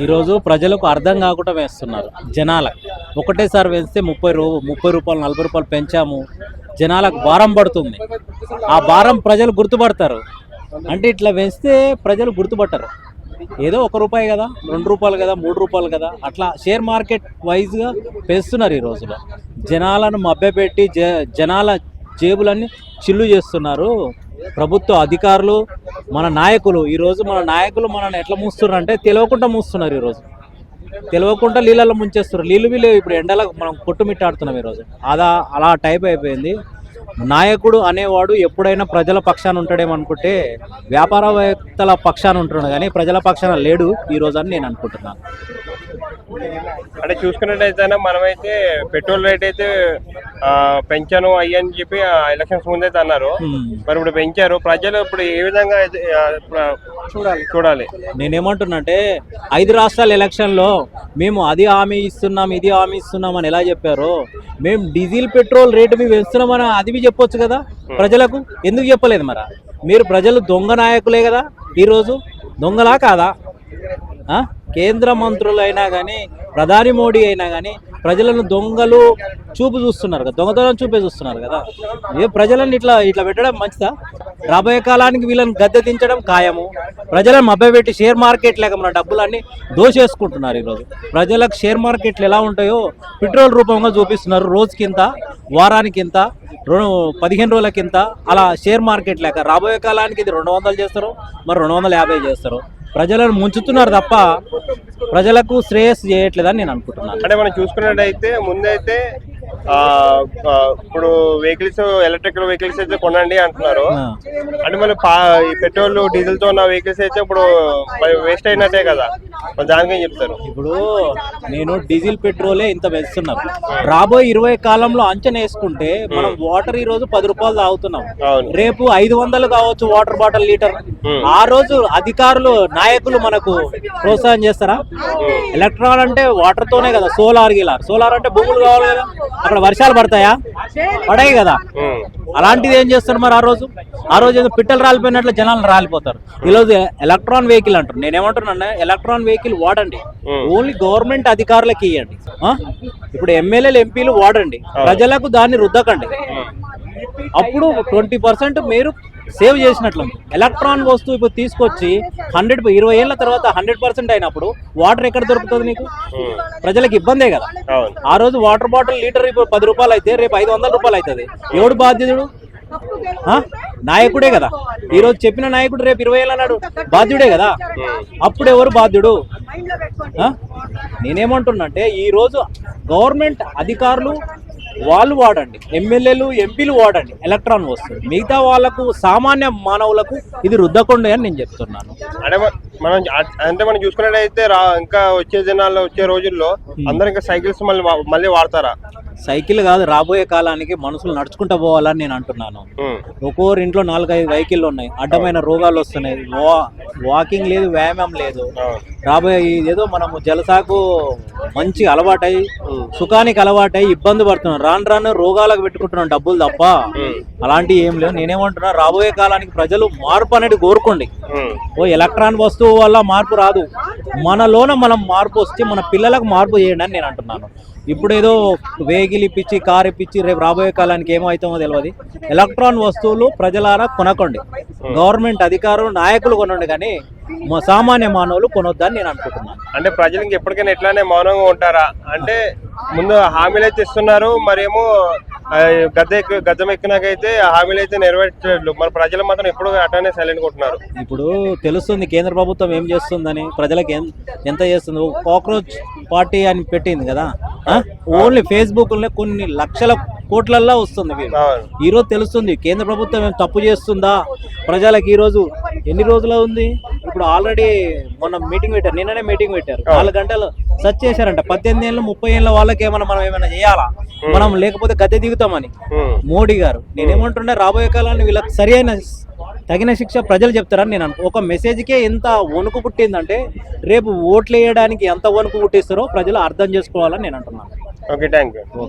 ఈరోజు ప్రజలకు అర్థం కాకుండా వేస్తున్నారు. జనాలకు ఒకటేసారి వేస్తే 30 రూపాయలు 40 రూపాయలు పెంచాము, జనాలకు భారం పడుతుంది. ఆ భారం ప్రజలు గుర్తుపడతారు. అంటే ఇట్లా వేస్తే ప్రజలు గుర్తుపట్టరు. ఏదో 1 రూపాయి కదా, 2 రూపాయలు కదా, 3 రూపాయలు కదా, అట్లా షేర్ మార్కెట్ వైజ్గా పెంచుతున్నారు. ఈ రోజులో జనాలను మభ్యపెట్టి జనాల జేబులన్నీ చిల్లు చేస్తున్నారు ప్రభుత్వ అధికారులు. మన నాయకులు ఈరోజు మనల్ని ఎట్లా మూస్తున్నారు అంటే తెలియకుండా మూస్తున్నారు. ఈరోజు తెలియకుండా నీళ్ళలో ముంచేస్తున్నారు. వీళ్ళు ఇప్పుడు ఎండలకు మనం కొట్టుమిట్టాడుతున్నాం. ఈరోజు అలా టైప్ అయిపోయింది. నాయకుడు అనేవాడు ఎప్పుడైనా ప్రజల పక్షాన ఉంటాడేమనుకుంటే వ్యాపారవేత్తల పక్షాన ఉంటున్నాడు, కానీ ప్రజల పక్షాన లేడు ఈరోజు అని నేను అనుకుంటున్నాను. అంటే చూసుకున్నట్టయితే మనమైతే పెట్రోల్ రేట్ అయితే పెంచాను అయ్యని చెప్పి ఎలక్షన్స్ ముందైతే అన్నారు. మరి ఇప్పుడు పెంచారు, ప్రజలు ఇప్పుడు ఏ విధంగా చూడాలి? నేనేమంటున్నా అంటే 5 రాష్ట్రాల ఎలక్షన్లో మేము అది హామీ ఇస్తున్నాం, ఇది హామీ ఇస్తున్నాం అని ఎలా చెప్పారో, మేము డీజిల్ పెట్రోల్ రేటు మేము వేస్తున్నామని అది చెప్పొచ్చు కదా ప్రజలకు. ఎందుకు చెప్పలేదు? మరి మీరు ప్రజలు దొంగ నాయకులే కదా, ఈరోజు దొంగలా కాదా? కేంద్ర మంత్రులు అయినా కానీ, ప్రధాని మోడీ అయినా కానీ ప్రజలను దొంగలు చూస్తున్నారు కదా, దొంగతనం చూపే చూస్తున్నారు కదా. ప్రజలను ఇట్లా పెట్టడం మంచిదా? రాబోయే కాలానికి వీళ్ళని గద్దె దించడం ఖాయము. ప్రజలను మభ్యపెట్టి షేర్ మార్కెట్ లేక మన డబ్బులన్నీ దోచేసుకుంటున్నారు. ఈరోజు ప్రజలకు షేర్ మార్కెట్లు ఎలా ఉంటాయో పెట్రోల్ రూపంగా చూపిస్తున్నారు. రోజుకింత, వారానికింత, 15 రోజులకింత, అలా షేర్ మార్కెట్ లేక రాబోయే కాలానికి ఇది 200 చేస్తారు, మరి 250 చేస్తారు. ప్రజలను ముంచుతున్నారు తప్ప ప్రజలకు శ్రేయస్సు చేయట్లేదని నేను అనుకుంటున్నాను. అంటే మనం చూసుకున్నట్టయితే ముందైతే ఇప్పుడు వెహికల్స్, ఎలక్ట్రికల్ వెహికల్స్ అయితే కొనండి అంటున్నారు. అంటే మళ్ళీ పెట్రోల్ డీజిల్ తో ఉన్న వెహికల్స్ అయితే ఇప్పుడు వేస్ట్ అయినట్టే కదా, దానికేం చెప్తారు? ఇప్పుడు నేను డీజిల్ పెట్రోలే ఇంత వేస్తున్నాం. రాబోయే 20 కాలంలో అంచనా వేసుకుంటే మనం వాటర్ ఈ రోజు 10 రూపాయలు తాగుతున్నాం, రేపు 500 కావచ్చు వాటర్ బాటిల్ లీటర్. ఆ రోజు అధికారులు, నాయకులు మనకు ప్రోత్సాహం చేస్తారా? ఎలక్ట్రాన్ అంటే వాటర్ తోనే కదా, సోలార్ అంటే భూములు కావాలి కదా, అక్కడ వర్షాలు పడతాయా? పడాయి కదా. అలాంటిది ఏం చేస్తారు మరి? ఆ రోజు ఏదో పిట్టలు రాలిపోయినట్లు జనాలు రాలిపోతారు. ఈరోజు ఎలక్ట్రాన్ వెహికల్ అంటారు. నేనేమంటున్నా, ఎలక్ట్రాన్ వెహికల్ వాడండి, ఓన్లీ గవర్నమెంట్ అధికారులకు ఇవ్వండి. ఇప్పుడు ఎమ్మెల్యేలు, ఎంపీలు వాడండి, ప్రజలకు దాన్ని రుద్దకండి. అప్పుడు 20% మీరు సేవ్ చేసినట్లు. ఎలక్ట్రాన్ వస్తువు ఇప్పుడు తీసుకొచ్చి 20 ఏళ్ల తర్వాత 100% అయినప్పుడు వాటర్ ఎక్కడ దొరుకుతుంది నీకు? ప్రజలకు ఇబ్బందే కదా. ఆ రోజు వాటర్ బాటిల్ లీటర్ ఇప్పుడు 10 రూపాయలు అయితే రేపు 500 రూపాయలు అవుతుంది. ఎవడు బాధ్యుడు? నాయకుడే కదా. ఈ రోజు చెప్పిన నాయకుడు రేపు 20 ఏళ్ళు అన్నాడు, బాధ్యుడే కదా. అప్పుడు ఎవరు బాధ్యుడు? నేనేమంటున్నా అంటే ఈ రోజు గవర్నమెంట్ అధికారులు వాళ్ళు వాడండి, ఎమ్మెల్యేలు, ఎంపీలు వాడండి ఎలక్ట్రాన్ వస్తుంది. మిగతా వాళ్ళకు, సామాన్య మానవులకు ఇది రుద్దకుండా అని నేను చెప్తున్నాను. అంటే మనం చూసుకున్నట్టయితే ఇంకా వచ్చే దినాల్లో, వచ్చే రోజుల్లో అందరూ ఇంకా సైకిల్స్ మళ్ళీ వాడతారా? సైకిల్ కాదు, రాబోయే కాలానికి మనుషులు నడుచుకుంటూ పోవాలని నేను అంటున్నాను. ఒక్కొక్కరి ఇంట్లో 4-5 వెహికల్లు ఉన్నాయి, అడ్డమైన రోగాలు వస్తున్నాయి, వాకింగ్ లేదు, వ్యాయామం లేదు. రాబోయే ఏదో మనము జలసాకు మంచి అలవాటై, సుఖానికి అలవాటై ఇబ్బంది పడుతున్నాం. రాను రోగాలకు పెట్టుకుంటున్నాం డబ్బులు తప్ప అలాంటివి ఏం లేవు. నేనేమంటున్నా, రాబోయే కాలానికి ప్రజలు మార్పు అనేది కోరుకోండి. ఎలక్ట్రానిక్ వస్తువు వల్ల మార్పు రాదు, మనలోన మనం మార్పు వస్తే మన పిల్లలకు మార్పు చేయండి అని నేను అంటున్నాను. ఇప్పుడు ఏదో వెహికల్ ఇప్పించి, కార్ ఇప్పించి రేపు రాబోయే కాలానికి ఏమవుతామో తెలియదు. ఎలక్ట్రానిక్ వస్తువులు ప్రజలారా కొనకండి, గవర్నమెంట్ అధికారులు, నాయకులు కొనండి, కానీ సామాన్య మానవులు కొనొద్దని నేను అనుకుంటున్నాను. అంటే ప్రజలకి ఎప్పటికైనా ఎట్లానే మౌనంగా ఉంటారా? అంటే ముందు హామీలు అయితే ఇస్తున్నారు, మరేమో గద్దెం ఎక్కినాకైతే హామీలు అయితే నెరవేర్చలేదు, మరి ప్రజలు మాత్రం ఎప్పుడు అట్లానే సైలెంట్ ఉంటున్నారు. ఇప్పుడు తెలుస్తుంది కేంద్ర ప్రభుత్వం ఏం చేస్తుందని, ప్రజలకు ఎంత చేస్తుంది. కాక్రోచ్ పార్టీ అని పెట్టింది కదా, ఓన్లీ ఫేస్బుక్ కొన్ని లక్షల కోట్లల్లో వస్తుంది. ఈరోజు తెలుస్తుంది కేంద్ర ప్రభుత్వం ఏం తప్పు చేస్తుందా ప్రజలకు. ఈరోజు ఎన్ని రోజులు ఉంది? ఇప్పుడు ఆల్రెడీ మొన్న మీటింగ్ పెట్టారు, నిన్ననే మీటింగ్ పెట్టారు, 4 గంటలు సర్చ్ చేశారంట. 18 ఏళ్ళు 30 ఏళ్ళ వాళ్ళకి మనం ఏమైనా చేయాలా మనం, లేకపోతే గద్దె దిగుతామని మోడీ గారు. నేనేమంటున్నా, రాబోయే కాలాన్ని వీళ్ళకి సరైన తగిన శిక్ష ప్రజలు చెప్తారని నేను ఒక మెసేజ్కే ఎంత వణుకు పుట్టిందంటే రేపు ఓట్లు వేయడానికి ఎంత వణుకు పుట్టిస్తారో ప్రజలు అర్థం చేసుకోవాలని నేను అంటున్నాను. Okay, thank you.